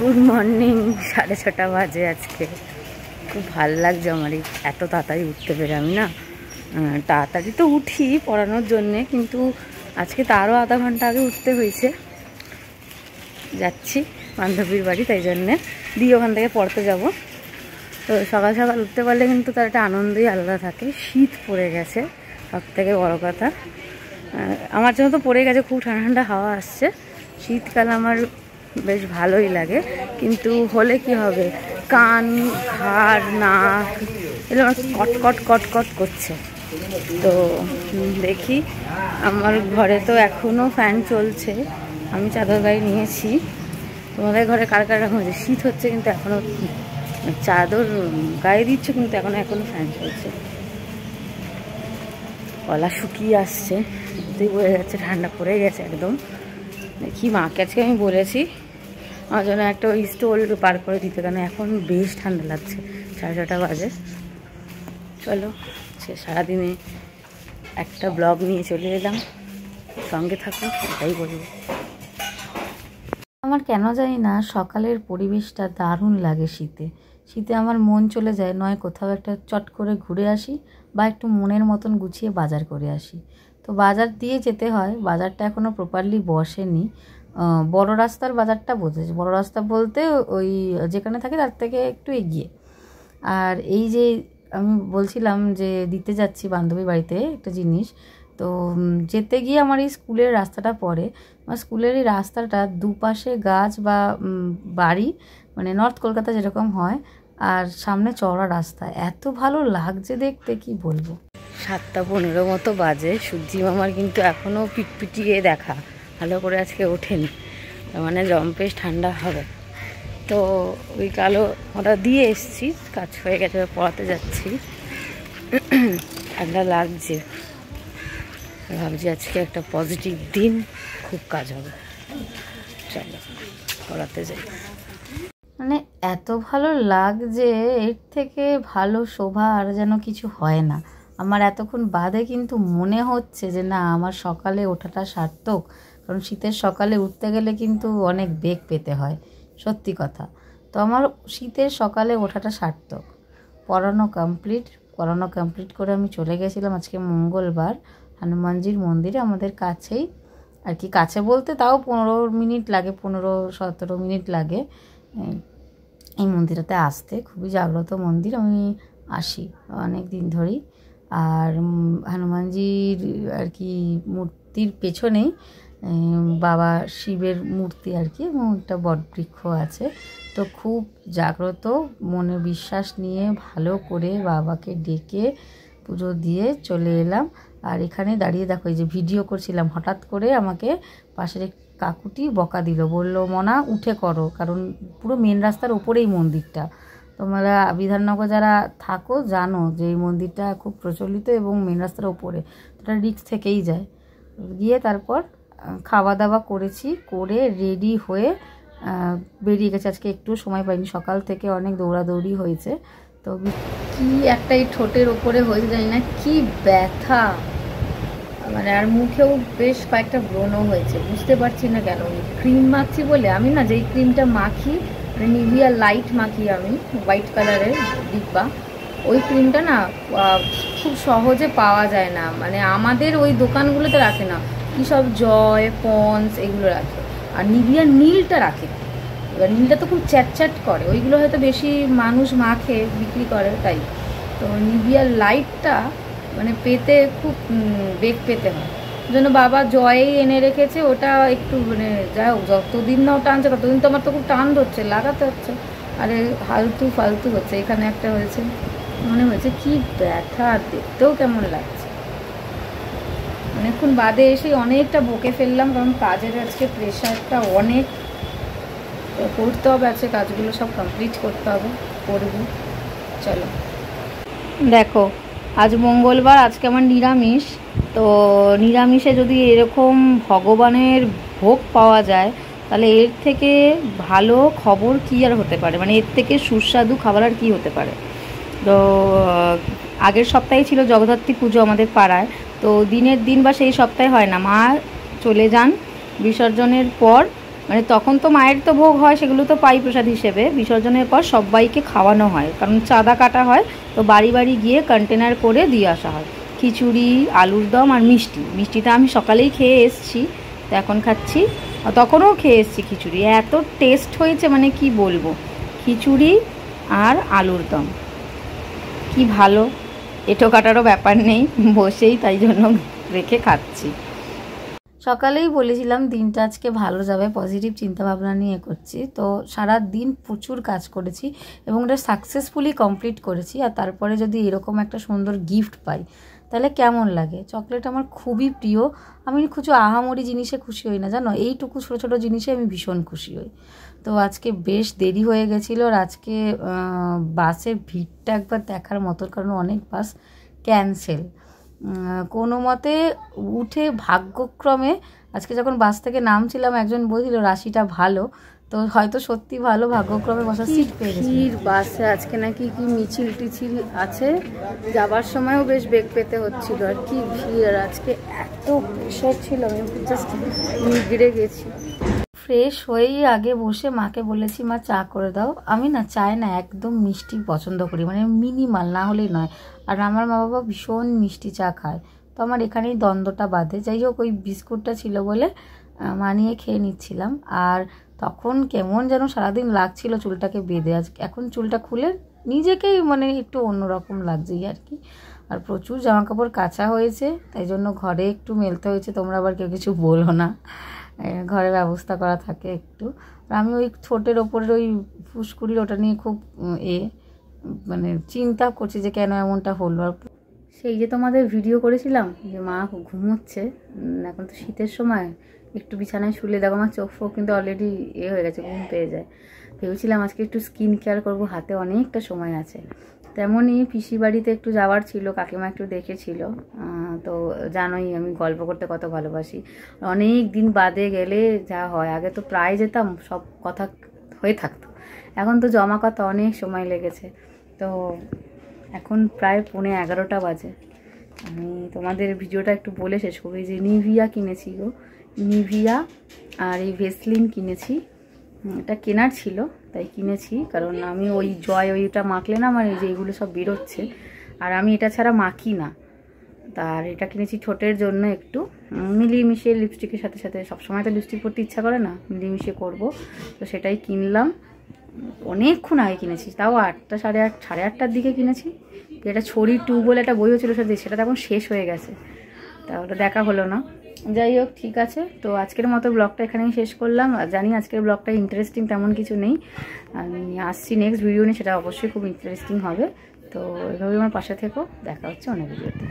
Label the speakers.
Speaker 1: Good morning, 6:30 বাজে আজকে। খুব ভালো লাগছে আমার এই এত তাড়াতাড়ি উঠতে পেরে। আমি না তাড়াতাড়ি তো উঠি পড়ানোর জন্যে, কিন্তু আজকে তারও আধা ঘন্টা আগে উঠতে হয়েছে। যাচ্ছি বান্ধবীর বাড়ি, তাই জন্যে দিয়ে ওখান থেকে পড়তে যাব। তো সকাল সকাল উঠতে পারলে কিন্তু তার একটা আনন্দই আলাদা থাকে। শীত পড়ে গেছে, সব থেকে বড়ো কথা। আমার জন্য তো পড়ে গেছে, খুব ঠান্ডা ঠান্ডা হাওয়া আসছে। শীতকাল আমার বেশ ভালোই লাগে, কিন্তু হলে কি হবে, কান, ঘাড়, নাক এগুলো আমার কটকট কটকট করছে। তো দেখি, আমার ঘরে তো এখনও ফ্যান চলছে, আমি চাদর গায়ে নিয়েছি। তোমাদের ঘরে কার কার রকম হচ্ছে? শীত হচ্ছে কিন্তু এখনও চাদর গায়ে দিচ্ছে, কিন্তু এখনও ফ্যান চলছে। গলা শুকিয়ে আসছে, তুই বোঝা যাচ্ছে ঠান্ডা পড়ে গেছে একদম। দেখি মাকে আজকে আমি বলেছি আমার জন্য একটা ওই স্টোল পার করে দিতে, কারণ এখন বেশ ঠান্ডা লাগছে। 6:30 বাজে। চলো, সে সারাদিনে একটা ব্লগ নিয়ে চলে এলাম, সঙ্গে থাকো, এটাই বলবো। আমার কেন জানি না সকালের পরিবেশটা দারুণ লাগে শীতে। শীতে আমার মন চলে যায় নয় কোথাও একটা চট করে ঘুরে আসি, বা একটু মনের মতন গুছিয়ে বাজার করে আসি। তো বাজার দিয়ে যেতে হয়, বাজারটা এখনও প্রপারলি বসেনি। বড় রাস্তার বাজারটা বসেছে। বড় রাস্তা বলতে ওই যেখানে থাকে তার থেকে একটু এগিয়ে। আর এই যে আমি বলছিলাম যে দিতে যাচ্ছি বান্ধবীর বাড়িতে একটা জিনিস, তো যেতে গিয়ে আমার এই স্কুলের রাস্তাটা পড়ে। আমার স্কুলের এই রাস্তাটা দুপাশে গাছ বা বাড়ি, মানে নর্থ কলকাতা যেরকম হয়, আর সামনে চওড়া রাস্তা। এত ভালো লাগছে দেখতে, কি বলবো। 7:15 মতো বাজে। সূর্যি মামার কিন্তু এখনও পিটপিটিয়ে দেখা, ভালো করে আজকে ওঠেনি, মানে জম্পেশ ঠান্ডা হবে। তো ওই কালো ওটা দিয়ে এসছি, কাজ হয়ে গেছে, পড়াতে যাচ্ছি। ঠান্ডা লাগছে, ভাবছি আজকে একটা পজিটিভ দিন, খুব কাজ হবে। চলো পড়াতে যাই। মানে এত ভালো লাগছে, এর থেকে ভালো শোভা আর যেন কিছু হয় না। আমার এতক্ষণ বাদে কিন্তু মনে হচ্ছে যে না, আমার সকালে ওঠাটা সার্থক। কারণ শীতের সকালে উঠতে গেলে কিন্তু অনেক বেগ পেতে হয়, সত্যি কথা। তো আমার শীতের সকালে ওঠাটা সার্থক। পড়ানো কমপ্লিট করে আমি চলে গেছিলাম আজকে মঙ্গলবার হনুমানজির মন্দিরে, আমাদের কাছেই আর কি। কাছে বলতে তাও 15 মিনিট লাগে, 15-17 মিনিট লাগে এই মন্দিরটাতে আসতে। খুবই জাগ্রত মন্দির, আমি আসি অনেক দিন ধরেই। আর হনুমানজির আর কি মূর্তির পেছনেই বাবা শিবের মূর্তি আর কি, এবং একটা বটবৃক্ষ আছে। তো খুব জাগ্রত মনে বিশ্বাস নিয়ে ভালো করে বাবাকে ডেকে পুজো দিয়ে চলে এলাম। আর এখানে দাঁড়িয়ে দেখো, এই যে ভিডিও করছিলাম, হঠাৎ করে আমাকে পাশের কাকুটি বকা দিল, বলল মনা উঠে করো, কারণ পুরো মেন রাস্তার ওপরেই মন্দিরটা। তোমরা বিধাননগর যারা থাকো জানো যে এই মন্দিরটা খুব প্রচলিত এবং মেন রাস্তার ওপরে, ওটা রিস্ক থেকেই যায়। গিয়ে তারপর খাওয়া দাওয়া করেছি, করে রেডি হয়ে বেরিয়ে গেছে। আজকে একটু সময় পাইনি, সকাল থেকে অনেক দৌড়াদৌড়ি হয়েছে। তো কি একটা এই ঠোঁটের ওপরে হয়েছে জানি না, কি ব্যথা, মানে আর মুখেও বেশ কয়েকটা ব্রণ হয়েছে, বুঝতে পারছি না কেন। ক্রিম মাখছি বলে, আমি না যেই ক্রিমটা মাখি, মানে নিভিয়া লাইট মাখি আমি, হোয়াইট কালারের ডিব্বা, ওই ক্রিমটা না খুব সহজে পাওয়া যায় না, মানে আমাদের ওই দোকানগুলোতে রাখে না। কী সব জয়, পন্স এগুলো রাখে, আর নিভিয়া নীলটা রাখে। এবার নীলটা তো খুব চ্যাট করে, ওইগুলো হয়তো বেশি মানুষ মাখে, বিক্রি করে, তাই। তো নিভিয়া লাইটটা মানে পেতে খুব বেগ পেতে হয়, জন্য বাবা জয়েই এনে রেখেছে। ওটা একটু মানে যাই হোক, যতদিন না ওটা আনছে ততদিন তো আমার তো খুব টান ধরছে, লাগাতে হচ্ছে। আরে ফালতু হচ্ছে। এখানে একটা হয়েছে, মনে হয়েছে কি ব্যথা, দেখতেও কেমন লাগছে। অনেকক্ষণ বাদে এসে অনেকটা বকে ফেললাম, কারণ কাজের আজকে প্রেশারটা অনেক, করতে হবে, আছে কাজগুলো সব কমপ্লিট করতে হবে, করবো। চলো দেখো, আজ মঙ্গলবার, আজকে আমার নিরামিষ। তো নিরামিষে যদি এরকম ভগবানের ভোগ পাওয়া যায়, তাহলে এর থেকে ভালো খবর কী আর হতে পারে, মানে এর থেকে সুস্বাদু খাবার আর কী হতে পারে। তো আগের সপ্তাহে ছিল জগদ্ধাত্রী পুজো আমাদের পাড়ায়। তো দিনের দিন বা সেই সপ্তাহে হয় না, মা চলে যান বিসর্জনের পর, মানে তখন তো মায়ের তো ভোগ হয়, সেগুলো তো পাই প্রসাদ হিসেবে। বিসর্জনের পর সবাইকে খাওয়ানো হয়, কারণ চাঁদা কাটা হয়, তো বাড়ি বাড়ি গিয়ে কন্টেনার করে দিয়ে আসা হয় খিচুড়ি, আলুর দম আর মিষ্টিটা আমি সকালেই খেয়ে এসেছি, তো এখন খাচ্ছি। তখনও খেয়ে এসেছি খিচুড়ি, এত টেস্ট হয়েছে মানে কি বলবো। খিচুড়ি আর আলুর দম কি ভালো, এঁটো কাটারও ব্যাপার নেই, বসেই তাই জন্য রেখে খাচ্ছি। সকালেই বলেছিলাম দিনটা আজকে ভালো যাবে, পজিটিভ চিন্তাভাবনা নিয়ে করছি। তো সারা দিন প্রচুর কাজ করেছি এবং এটা সাকসেসফুলি কমপ্লিট করেছি। আর তারপরে যদি এরকম একটা সুন্দর গিফট পাই তাহলে কেমন লাগে। চকলেট আমার খুবই প্রিয়, আমি কিছু আহামরি জিনিসে খুশি হই না জানো, এইটুকু ছোটো ছোটো জিনিসে আমি ভীষণ খুশি হই। তো আজকে বেশ দেরি হয়ে গেছিলো, আর আজকে বাসের ভিড়টা একবার দেখার মতো, কারণ অনেক বাস ক্যান্সেল। কোনো মতে উঠে ভাগ্যক্রমে আজকে যখন বাস থেকে নামছিলাম একজন বলছিল রাশিটা ভালো, তো হয়তো সত্যি ভালো, ভাগ্যক্রমে বসার সিট পেয়ে গেছি। বাসে আজকে নাকি কি মিছিল টিছিল আছে, যাবার সময়ও বেশ বেগ পেতে হচ্ছিল, আর কি ভিড়। আর আজকে এত প্রেশার ছিল, আমি জাস্ট নিগড়ে গেছি। ফ্রেশ হয়েই আগে বসে মাকে বলেছি মা চা করে দাও। আমি না চায় না একদম মিষ্টি পছন্দ করি, মানে মিনিমাল না হলেই নয়। আর আমার মা বাবা ভীষণ মিষ্টি চা খায়, তো আমার এখানেই দ্বন্দ্বটা বাঁধে। যাই হোক, ওই বিস্কুটটা ছিল বলে মানিয়ে খেয়ে নিচ্ছিলাম। আর তখন কেমন যেন সারাদিন লাগছিল চুলটাকে বেঁধে, আজ এখন চুলটা খুলে নিজেকেই মানে একটু অন্যরকম লাগছে আর কি। আর প্রচুর জামা কাপড় কাচা হয়েছে, তাই জন্য ঘরে একটু মেলতে হয়েছে। তোমরা আবার কেউ কিছু বলো না, ঘরে ব্যবস্থা করা থাকে একটু। আর আমি ওই ঠোঁটের ওপরের ওই ফুসকুড়ির ওটা নিয়ে খুব মানে চিন্তা করছি যে কেন এমনটা হলো। আর সেই যে তোমাদের ভিডিও করেছিলাম যে মা ঘুমোচ্ছে, এখন তো শীতের সময়, একটু বিছানায় শুলে দেখো আমার চোখ ফোক কিন্তু অলরেডি হয়ে গেছে, ঘুম পেয়ে যায়। ভেবেছিলাম আজকে একটু স্কিন কেয়ার করবো, হাতে অনেকটা সময় আছে। তেমনই পিসি বাড়িতে একটু যাওয়ার ছিল, কাকিমা একটু দেখেছিল। তো জানোই আমি গল্প করতে কত ভালোবাসি, অনেক দিন বাদে গেলে যা হয়। আগে তো প্রায় যেতাম, সব কথা হয়ে থাকতো, এখন তো জমা কথা অনেক সময় লেগেছে। তো এখন প্রায় 11:15 বাজে। আমি তোমাদের ভিডিওটা একটু বলে শেষ করবো। এই যে নিভিয়া কিনেছি গো, নিভিয়া আর এই ভেসলিন কিনেছি। এটা কেনার ছিল তাই কিনেছি, কারণ আমি ওই ওইটা মাখলে না আমার এই যে এইগুলো সব বেরোচ্ছে, আর আমি এটা ছাড়া মাখি না। তার এটা কিনেছি ঠোঁটের জন্য, একটু মিলিয়ে মিশিয়ে লিপস্টিকের সাথে সাথে, সবসময় তো লিপস্টিক পরতে ইচ্ছা করে না, মিলিয়ে মিশিয়ে করবো, তো সেটাই কিনলাম। অনেকক্ষণ আগে কিনেছি, তাও 8টা সাড়ে 8টার দিকে কিনেছি। যেটা ছড়ি 2 বলে একটা বই হচ্ছিলো সাথে, সেটা তখন শেষ হয়ে গেছে, তা ওটা দেখা হলো না। যাই হোক, ঠিক আছে। তো আজকের মতো ব্লগটা এখানেই শেষ করলাম। জানি আজকের ব্লগটা ইন্টারেস্টিং তেমন কিছু নেই, আমি আসছি নেক্সট ভিডিও নিয়ে, সেটা অবশ্যই খুব ইন্টারেস্টিং হবে। তো এভাবে আমার পাশে থেকো, দেখা হচ্ছে অনেক ভিডিওতে।